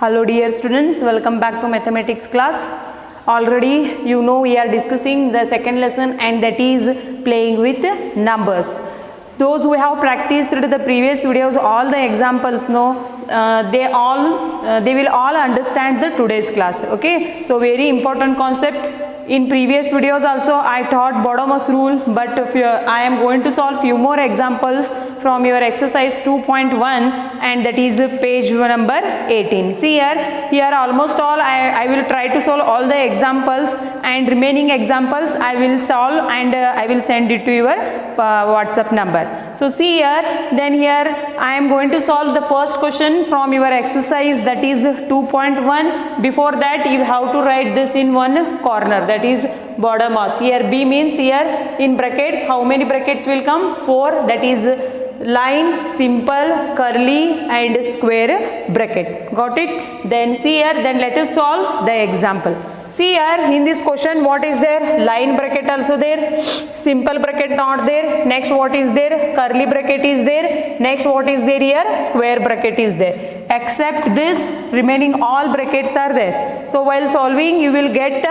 Hello dear students, welcome back to mathematics class. Already you know we are discussing the second lesson and that is playing with numbers. Those who have practiced the previous videos, all the examples know, they will all understand the today's class. Okay, so very important concept. In previous videos also I taught Bodomos rule, but I am going to solve few more examples from your exercise 2.1 and that is page number 18. See here almost all I will try to solve all the examples, and remaining examples I will solve and I will send it to your WhatsApp number. So see here, then here I am going to solve the first question from your exercise, that is 2.1. Before that you have to write this in one corner, that is Bodomos. Here B means here in brackets, how many brackets will come? 4, that is line, simple, curly and square bracket. Got it? Then see here, then let us solve the example. See here in this question, what is there? Line bracket also there, simple bracket not there. Next what is there? Curly bracket is there. Next what is there here? Square bracket is there. Except this, remaining all brackets are there. So while solving you will get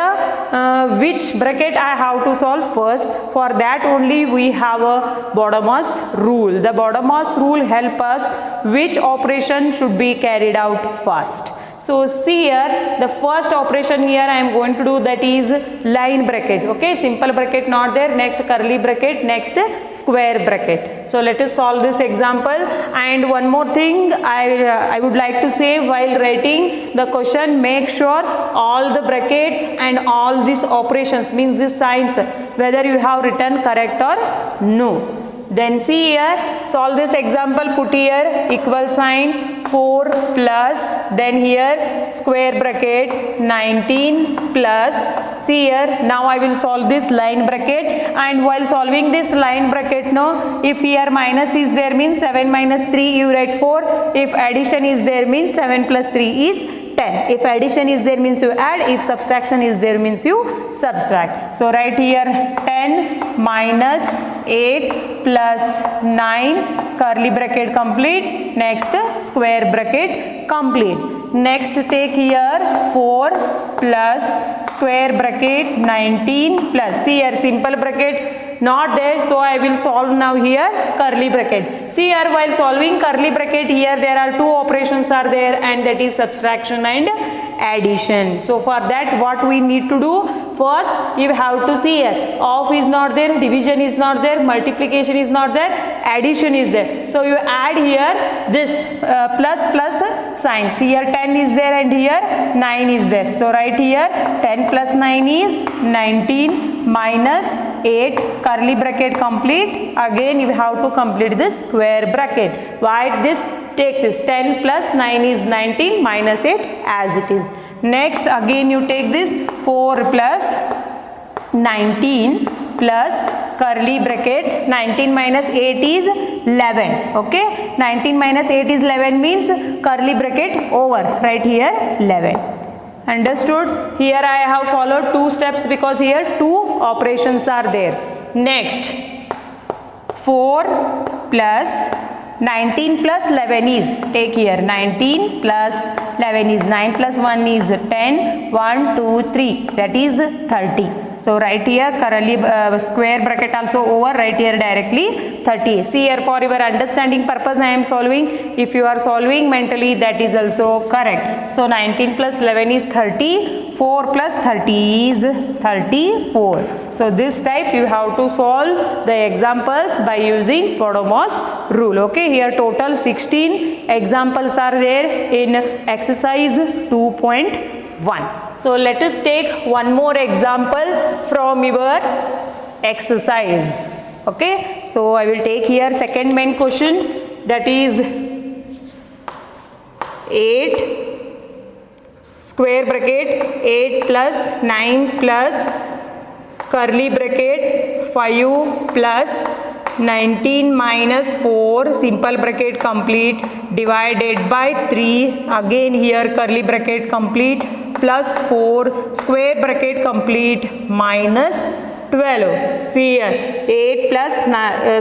which bracket I have to solve first. For that only we have a Bodomos rule. The Bodomos rule help us which operation should be carried out first. So see here, the first operation here I am going to do, that is line bracket. Okay, simple bracket not there, next curly bracket, next square bracket. So let us solve this example. And one more thing I would like to say, while writing the question, make sure all the brackets and all these operations, means these signs, whether you have written correct or no. Then see here, solve this example, put here equal sign 4 plus, then here square bracket 19 plus. See here, now I will solve this line bracket, and while solving this line bracket, no, if here minus is there means 7 minus 3 you write 4, if addition is there means 7 plus 3 is 10. If addition is there means you add, if subtraction is there means you subtract. So write here 10 minus 8 plus 9, curly bracket complete, next square bracket complete. Next take here 4 plus square bracket 19 plus. See here simple bracket not there, so I will solve now here curly bracket. See here, while solving curly bracket, here there are two operations are there, and that is subtraction and addition. So for that what we need to do, first you have to see here off is not there, division is not there, multiplication is not there, addition is there. So you add here this plus signs. Here 10 is there and here 9 is there. So write here 10 plus 9 is 19 minus 8, curly bracket complete. Again you have to complete this square bracket. Write this, take this 10 plus 9 is 19 minus 8 as it is. Next again you take this 4 plus 19 plus curly bracket, 19 minus 8 is 11. Okay, 19 minus 8 is 11 means curly bracket over, right here 11. Understood? Here I have followed two steps because here two operations are there. Next 4 plus 19 plus 11 is, take here 19 plus 11 is 9 plus 1 is 10, 1, 2, 3, that is 30. So write here curly square bracket also over, right here directly 30. See here, for your understanding purpose I am solving. If you are solving mentally, that is also correct. So 19 plus 11 is 30, 4 plus 30 is 34. So this type you have to solve the examples by using Bodomos rule. Okay, here total 16 examples are there in exercise 2.1. So let us take one more example from your exercise. Okay, so I will take here second main question, that is 8 square bracket 8 plus 9 plus curly bracket 5 plus 19 minus 4 simple bracket complete divided by 3, again here curly bracket complete, plus 4 square bracket complete minus 12. See here, 8 plus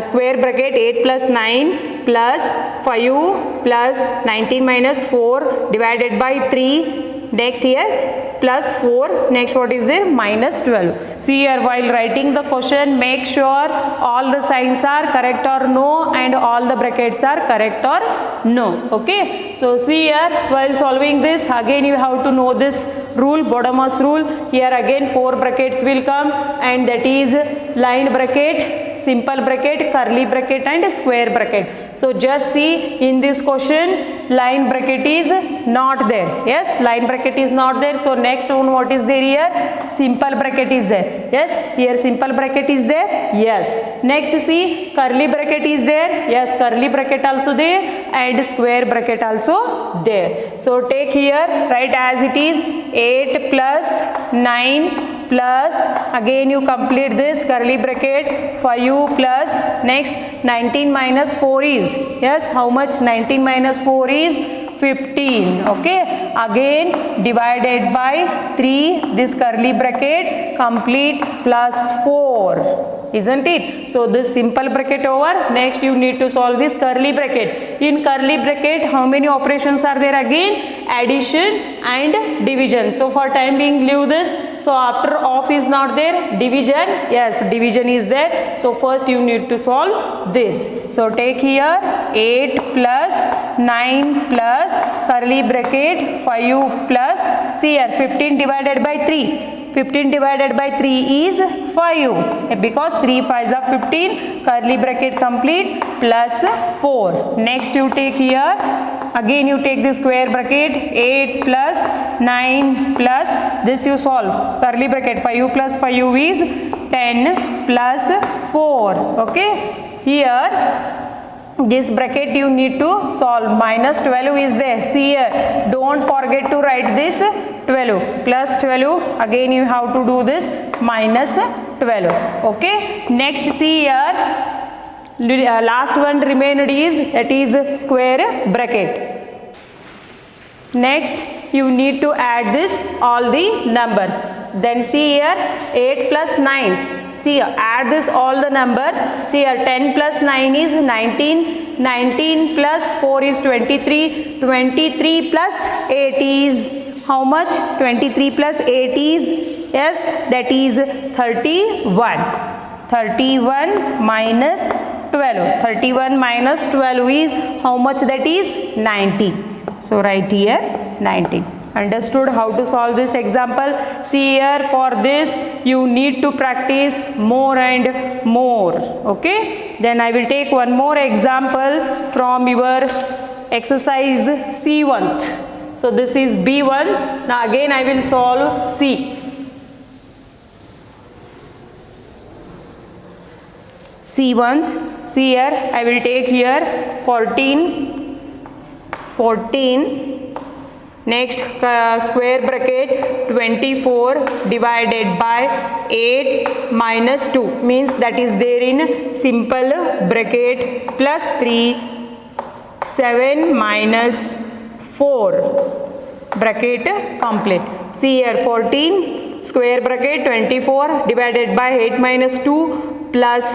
square bracket 8 plus 9 plus 5 plus 19 minus 4 divided by 3. Next here plus 4, next what is there, minus 12. See here, while writing the question, make sure all the signs are correct or no, and all the brackets are correct or no. Okay, so see here, while solving this, again you have to know this rule, Bodemas rule. Here again 4 brackets will come, and that is line bracket, simple bracket, curly bracket and square bracket. So just see, in this question line bracket is not there. Yes, line bracket is not there. So next one, what is there here? Simple bracket is there. Yes, here simple bracket is there. Yes. Next see, curly bracket is there. Yes, curly bracket also there, and square bracket also there. So take here, write as it is, 8 plus 9 plus, again you complete this curly bracket, 5 plus, next 19 minus 4 is, yes, how much? 19 minus 4 is 15. Okay, again divided by 3, this curly bracket, complete, plus 4, isn't it? So this simple bracket over. Next you need to solve this curly bracket. In curly bracket, how many operations are there again? Addition and division. So for time being, leave this. So after off is not there, division, yes, division is there. So first you need to solve this. So take here 8 plus 9 plus curly bracket 5 plus, see here, 15 divided by 3. 15 divided by 3 is 5, because 3 5s are 15, curly bracket complete, plus 4. Next you take here, again you take the square bracket, 8 plus 9 plus, this you solve, curly bracket, 5 plus 5 is 10 plus 4. Okay, here this bracket you need to solve, minus 12 is there. See here, don't forget to write this 12, plus 12, again you have to do this minus 12. Okay, next see here, last one remained is, that is square bracket. Next you need to add this all the numbers. Then see here, 8 plus 9. See here, add this all the numbers. See here, 10 plus 9 is 19. 19 plus 4 is 23. 23 plus 8 is how much? 23 plus 8 is, yes, that is 31. 31 minus 12. 31 minus 12 is how much? That is 19. So write here 19. Understood how to solve this example? See here, for this you need to practice more and more. Okay, then I will take one more example from your exercise C1. So this is B1. Now again I will solve C. C1, see here, I will take here 14, next square bracket 24 divided by 8 minus 2, means that is there in simple bracket, plus 3, 7 minus 4, bracket complete. See here, 14 square bracket 24 divided by 8 minus 2 plus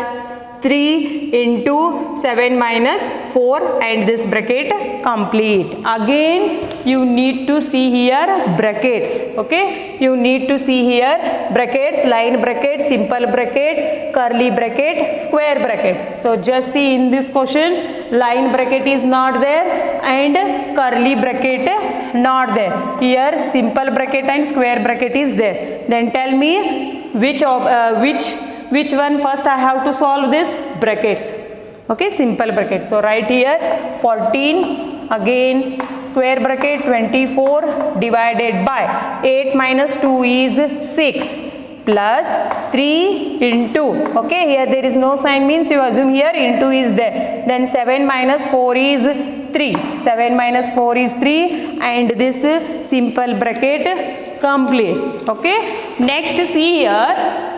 3 into 7 minus 4, and this bracket complete. Again you need to see here brackets. Okay, you need to see here brackets, line bracket, simple bracket, curly bracket, square bracket. So just see, in this question line bracket is not there and curly bracket not there. Here simple bracket and square bracket is there. Then tell me which one first I have to solve this? Brackets. Okay, simple bracket. So write here 14, again square bracket 24 divided by 8 minus 2 is 6 plus 3 into, okay, here there is no sign, means you assume here into is there. Then 7 minus 4 is 3. 7 minus 4 is 3, and this simple bracket complete. Okay, next see here,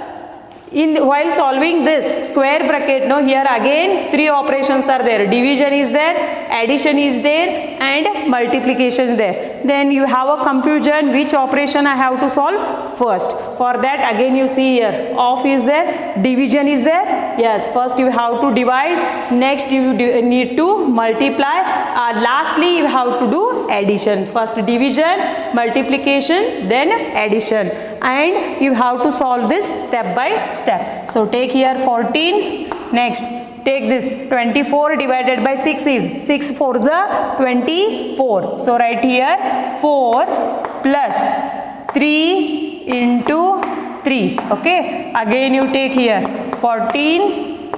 while solving this square bracket, no, here again 3 operations are there. Division is there, addition is there, and multiplication is there. Then you have a confusion, which operation I have to solve first. for that again you see here off is there, division is there. Yes, first you have to divide, next you need to multiply, lastly you have to do addition. First division, multiplication, then addition, and you have to solve this step by step. So take here 14, next take this 24 divided by 6 is 6 4s are 24. So write here 4 plus 3 into 3. Okay, again you take here 14,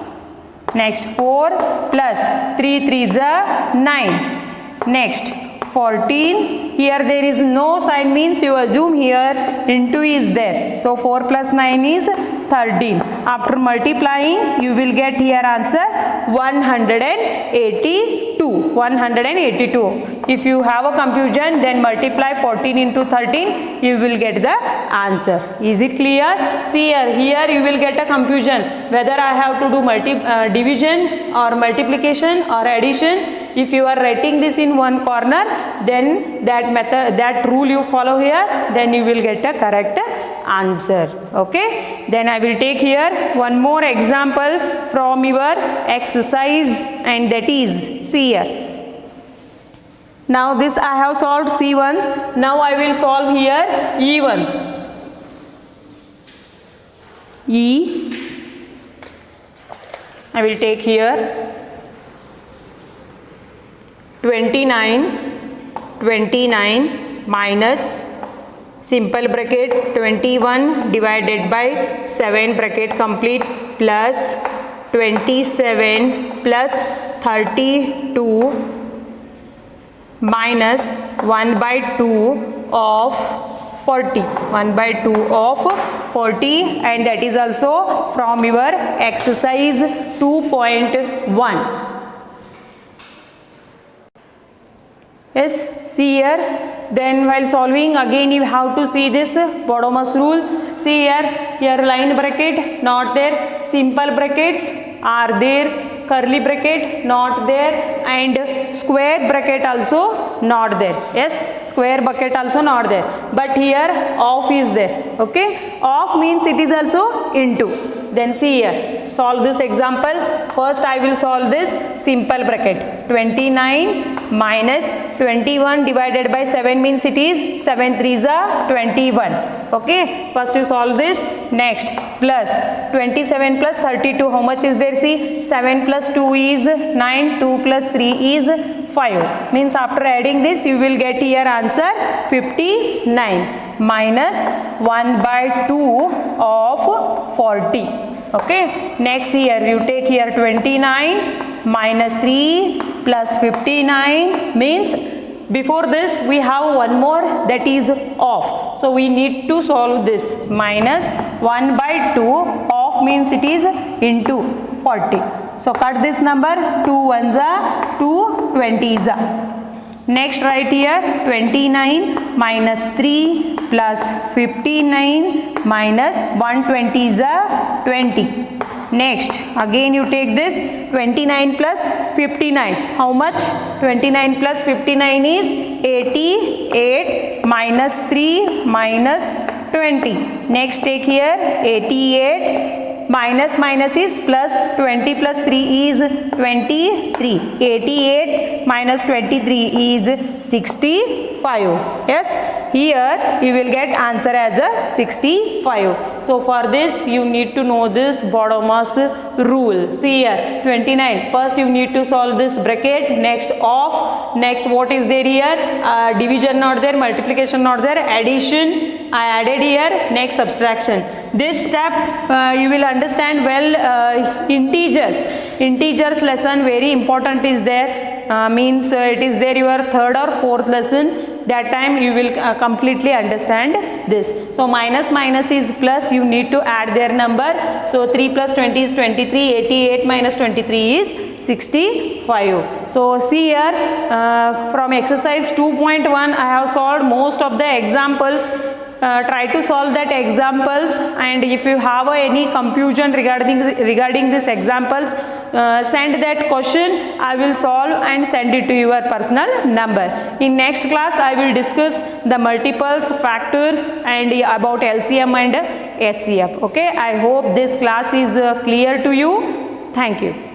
next 4 plus 3 3s are 9, next 14, here there is no sign, means you assume here into is there. So 4 plus 9 is 13. After multiplying you will get here answer 182. 182. If you have a confusion, then multiply 14 into 13, you will get the answer. Is it clear? See here you will get a confusion whether I have to do division or multiplication or addition. If you are writing this in one corner, then that method, that rule you follow here, then you will get a correct answer. Okay, then I will take here one more example from your exercise, and that is, see here, now this I have solved C1, now I will solve here E1. I will take here 29 minus simple bracket 21 divided by 7 bracket complete plus 27 plus 32 minus 1 by 2 of 40. 1 by 2 of 40, and that is also from your exercise 2.1. Yes, see here, then while solving again you have to see this Bodomus rule. See here line bracket not there, simple brackets are there, curly bracket not there, and square bracket also not there. Yes, square bracket also not there, but here off is there. Okay, off means it is also into. Then see here, solve this example. First I will solve this simple bracket. 29 minus 21 divided by 7 means it is 7 3s are 21. Okay, first you solve this. Next plus 27 plus 32, how much is there? See, 7 plus 2 is 9, 2 plus 3 is 5. Means after adding this you will get here answer 59 minus 1 by 2 of 40. Okay, next here you take here 29 minus 3 plus 59, means before this we have one more, that is off. So we need to solve this. Minus 1 by 2 off means it is into 40. So cut this number, 2 1s are 2 20s are. Next write here 29 minus 3 plus 59 minus 120 is 20. Next again you take this 29 plus 59. How much? 29 plus 59 is 88 minus 3 minus 20. Next take here 88 minus minus is plus, 20 plus 3 is 23. 88 minus 23 is 65. Yes, here you will get answer as a 65. So for this you need to know this Bodomus rule. See here 29, first you need to solve this bracket, next off, next what is there here, division not there, multiplication not there, addition I added here, next subtraction. This step you will understand well. Integers lesson very important is there, means it is there your third or fourth lesson. That time you will completely understand this. So minus minus is plus, you need to add their number. So 3 plus 20 is 23, 88 minus 23 is 65. So see here from exercise 2.1 I have solved most of the examples. Try to solve that examples, and if you have any confusion regarding these examples, send that question. I will solve and send it to your personal number. In next class I will discuss the multiples, factors and about LCM and HCF. Okay, I hope this class is clear to you. Thank you.